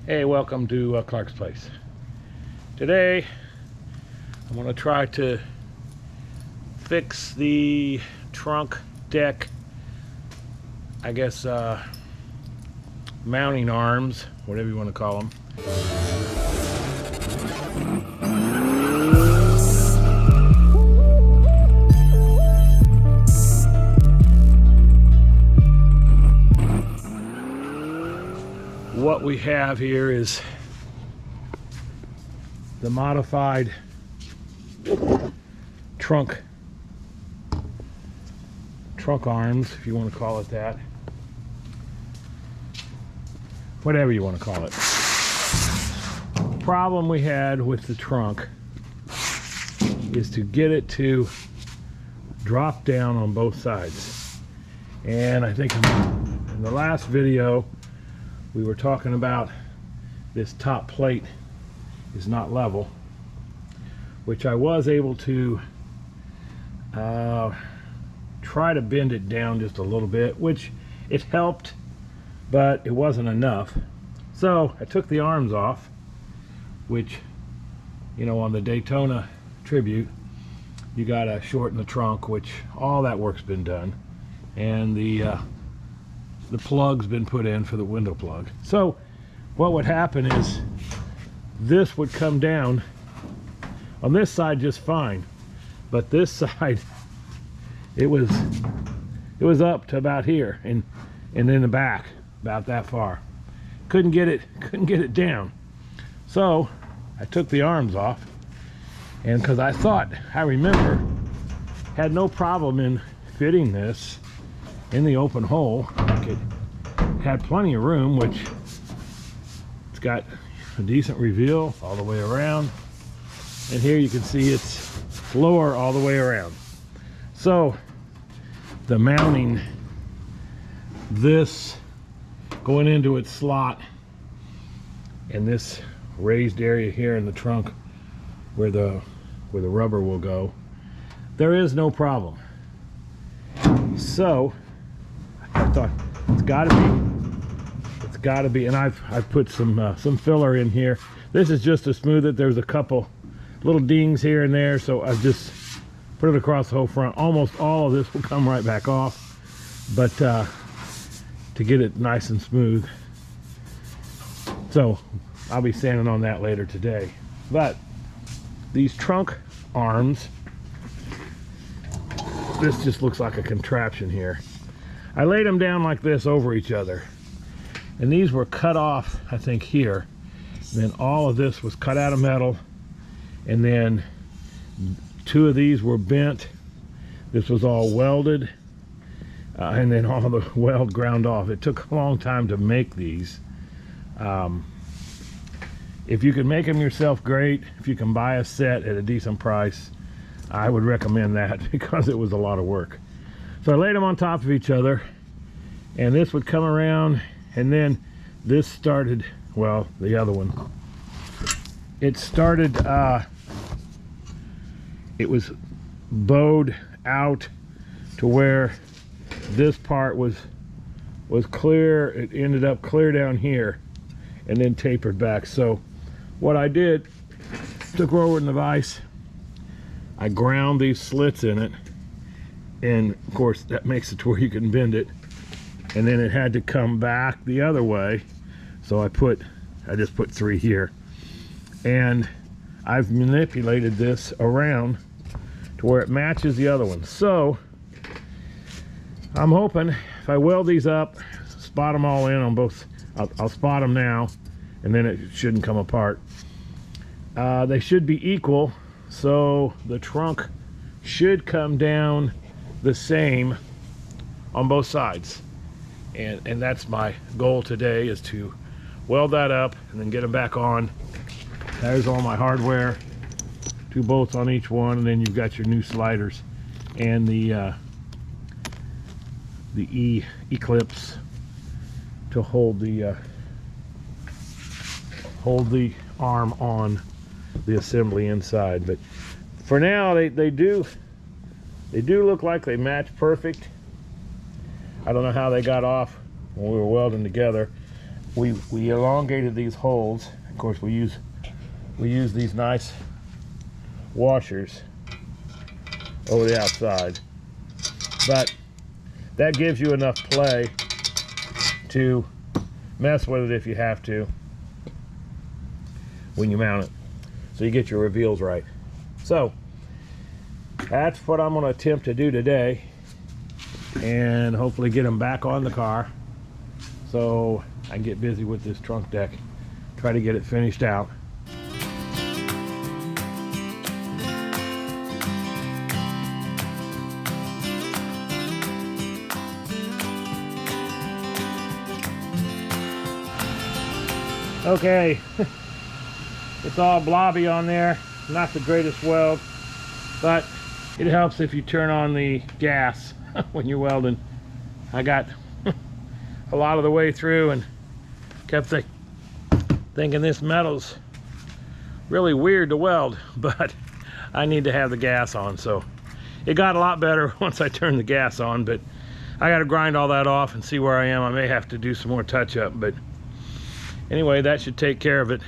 Hey, welcome to Clark's Place. Today I'm going to try to fix the trunk deck, I guess mounting arms, whatever you want to call them. What we have here is the modified trunk arms, if you want to call it that. Whatever you want to call it. The problem we had with the trunk is to get it to drop down on both sides. And I think in the last video we were talking about this top plate is not level, which I was able to try to bend it down just a little bit, which it helped, but it wasn't enough. So I took the arms off, which, you know, on the Daytona Tribute you gotta shorten the trunk, which all that work's been done, and the plug's been put in for the window plug. So what would happen is this would come down on this side just fine, but this side it was up to about here, and in the back about that far. Couldn't get it down. So I took the arms off, and because I remember had no problem in fitting this in the open hole. It had plenty of room, which it's got a decent reveal all the way around, and here you can see it's lower all the way around. So the mounting, this going into its slot, and this raised area here in the trunk where the rubber will go, there is no problem. So I thought it's got to be, and I've put some filler in here. This is just to smooth it. There's a couple little dings here and there, so I've just put it across the whole front. Almost all of this will come right back off, but to get it nice and smooth. So I'll be sanding on that later today. But these trunk arms, this just looks like a contraption here. I laid them down like this over each other, and these were cut off, I think, here. And then all of this was cut out of metal, and then two of these were bent. This was all welded, and then all the weld ground off. It took a long time to make these. If you can make them yourself, great. If you can buy a set at a decent price, I would recommend that, because it was a lot of work. So I laid them on top of each other, and this would come around, and then this started, well, the other one, it started, it was bowed out to where this part was clear. It ended up clear down here and then tapered back. So what I did, took over in the vise, I ground these slits in it, and of course that makes it to where you can bend it, and then it had to come back the other way, so I just put 3 here, and I've manipulated this around to where it matches the other one. So I'm hoping if I weld these up, spot them all in on both, I'll spot them now, and then it shouldn't come apart. They should be equal, so the trunk should come down the same on both sides, and that's my goal today, is to weld that up and then get them back on. There's all my hardware, 2 bolts on each one, and then you've got your new sliders and the E-clips to hold the arm on the assembly inside. But for now, they do look like they match perfect. I don't know how they got off when we were welding together. we elongated these holes. Of course, we use these nice washers over the outside, but that gives you enough play to mess with it if you have to when you mount it, so you get your reveals right. So that's what I'm going to attempt to do today, and hopefully get them back on the car so I can get busy with this trunk deck, try to get it finished out. Okay, it's all blobby on there, not the greatest weld, but it helps if you turn on the gas when you're welding. I got a lot of the way through and kept thinking this metal's really weird to weld, but I need to have the gas on. So it got a lot better once I turned the gas on, but I got to grind all that off and see where I am. I may have to do some more touch-up, but anyway, that should take care of it,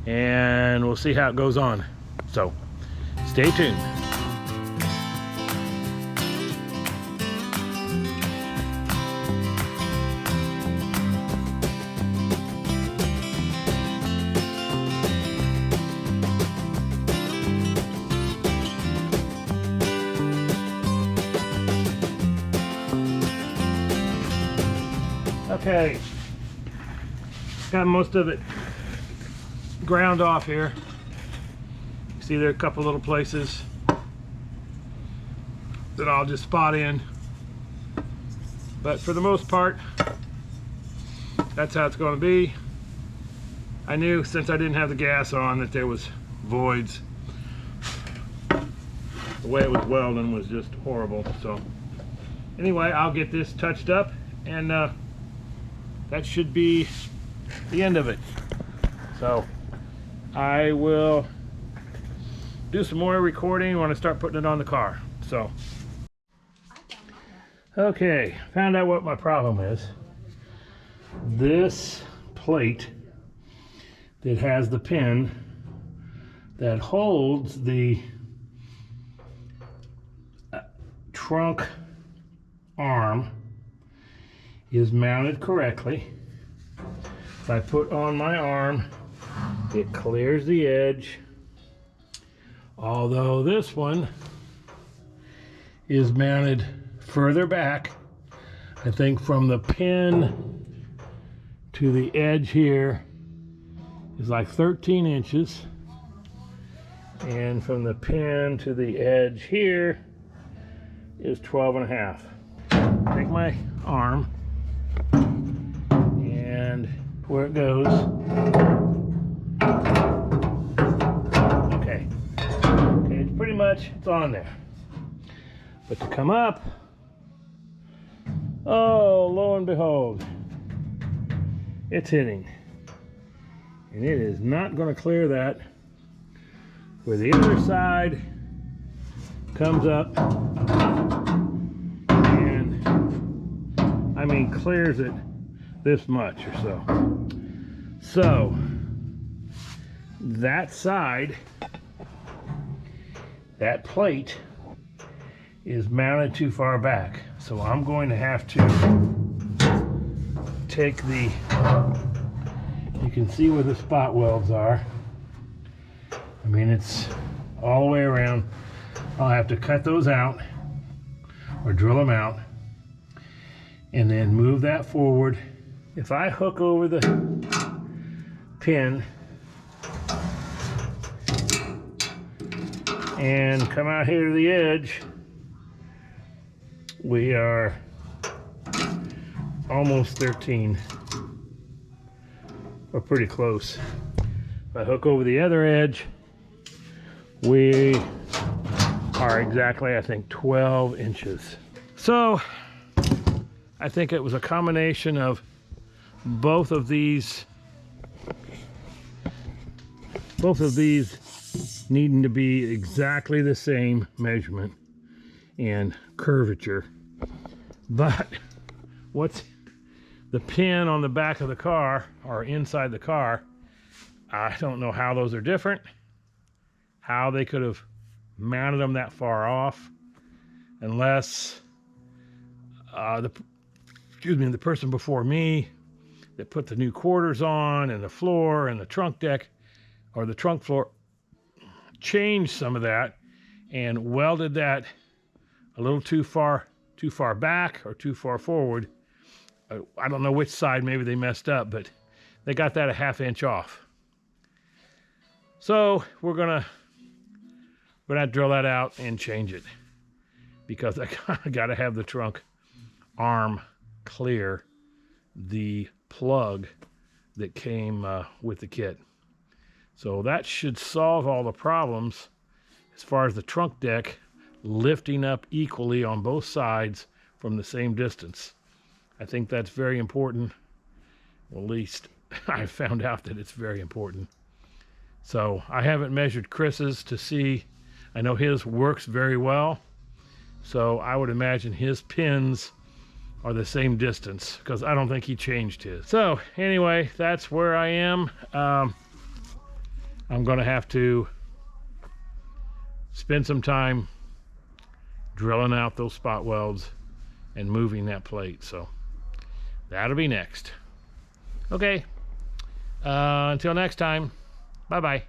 and we'll see how it goes on. So stay tuned. Okay, got most of it ground off here. See, there are a couple little places that I'll just spot in, but for the most part, that's how it's going to be. I knew since I didn't have the gas on that there was voids. The way it was welding was just horrible. So anyway, I'll get this touched up, and that should be the end of it. So I will do some more recording when I start putting it on the car. So okay, found out what my problem is. This plate that has the pin that holds the trunk arm is mounted correctly. If I put on my arm, it clears the edge, although this one is mounted further back. I think from the pin to the edge here is like 13 inches, and from the pin to the edge here is 12 and a half. Take my arm, and where it goes, okay, it's pretty much, it's on there. But to come up, oh, lo and behold, it's hitting, and it is not going to clear that where the other side comes up and, I mean, clears it this much or so. So that side, that plate is mounted too far back. So I'm going to have to take the, you can see where the spot welds are. I mean, it's all the way around. I'll have to cut those out or drill them out and then move that forward. If I hook over the pin and come out here to the edge, we are almost 13, or pretty close. If I hook over the other edge, we are exactly, I think, 12 inches. So I think it was a combination of both of these needing to be exactly the same measurement and curvature. But what's the pin on the back of the car or inside the car, I don't know how those are different, how they could have mounted them that far off, unless the person before me that put the new quarters on and the floor and the trunk deck or the trunk floor changed some of that and welded that a little too far back or too far forward. I don't know which side maybe they messed up, but they got that a ½ inch off. So we're gonna drill that out and change it, because I gotta have the trunk arm clear the plug that came with the kit. So that should solve all the problems as far as the trunk deck lifting up equally on both sides from the same distance. I think that's very important. Well, at least I found out that it's very important. So I haven't measured Chris's to see. I know his works very well, so I would imagine his pins are the same distance, because I don't think he changed his. So anyway, that's where I am. I'm gonna have to spend some time drilling out those spot welds and moving that plate. So that'll be next. Okay, until next time, bye-bye.